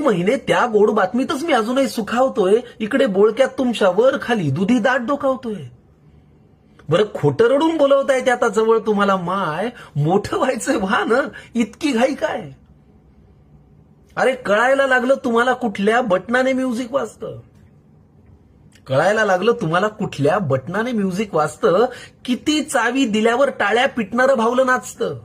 महिने त्या गोड बातमीतच मी अजूनही सुखावतोय, इकडे बोळक्यात तुमच्या वर खाली दुधी दाट डोकावतोय. बरं खोटं रडून बोलवताय ते आता जवळ तुम्हाला माय, मोठं व्हायचंय व्हा ना, इतकी घाई काय? अरे कळायला लागलं तुम्हाला कुठल्या बटनाने म्युझिक वाजतं, कळायला लागलं तुम्हाला कुठल्या बटनाने म्युझिक वाजतं, किती चावी दिल्यावर टाळ्या पिटणारं भावलं नाचतं.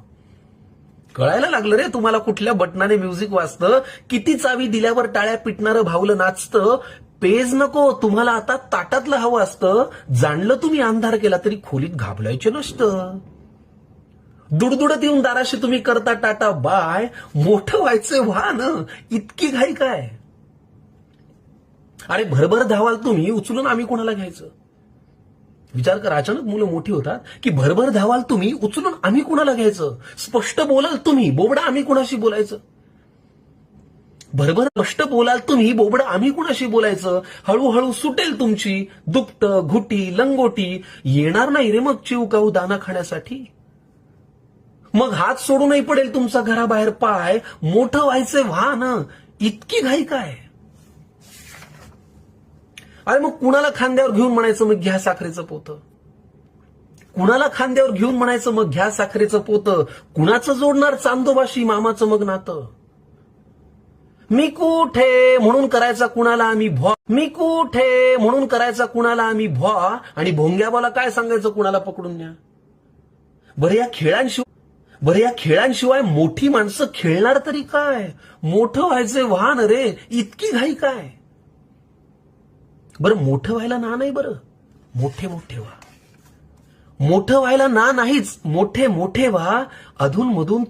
कळायला लागलं रे तुम्हाला कुठल्या बटनाने म्युझिक वाजतं, किती चावी दिल्यावर टाळ्या पिटणारं भावलं नाचतं. पेज नको तुम्हाला आता ताटातलं हवं असतं. जाणलं तुम्ही अंधार केला तरी खोलीत घाबरायचं नसतं. दुडदुडत येऊन दाराशी तुम्ही करता टाटा बाय, मोठं व्हायचंय व्हा ना, इतकी घाई काय? अरे भरभर धावाल तुम्ही, उचलून आम्ही कोणाला घ्यायचं? विचार कर, अचानक मुलं मोठी होतात की भरभर धावाल तुम्ही, उचलून आम्ही कोणाला घ्यायचं? स्पष्ट बोलाल तुम्ही, बोबडा आम्ही कोणाशी बोलायचं? भरभर स्पष्ट बोलाल तुम्ही, बोबडा आम्ही कुणाशी बोलायचं? हळूहळू सुटेल तुमची दुपट घुटी लंगोटी, येणार नाही रे मग चिवकाऊ दाना खाण्यासाठी. मग हात सोडूनही पडेल तुमचा घराबाहेर पाय, मोठं व्हायचंय व्हा ना, इतकी घाई काय? अरे मग कुणाला खांद्यावर घेऊन म्हणायचं मग घ्या साखरेचं पोतं? कुणाला खांद्यावर घेऊन म्हणायचं मग घ्या साखरेचं पोतं? कुणाचं जोडणार चांदोबाशी मामाचं मग नातं? मी कुठे म्हणून करायचा कुणाला आम्ही भॉ, मी कुठे म्हणून करायचा कुणाला आम्ही भॉ, आणि भोंग्याबाला काय सांगायचं कुणाला पकडून न्या. बरं या खेळांशिवाय मोठी माणसं खेळणार तरी काय? मोठं व्हायचंय व्हा ना रे, इतकी घाई काय? बरं मोठं व्हायला ना नाही, बरं मोठे मोठे व्हा. मोठं व्हायला ना नाहीच, मोठे मोठे व्हा. अधून मधून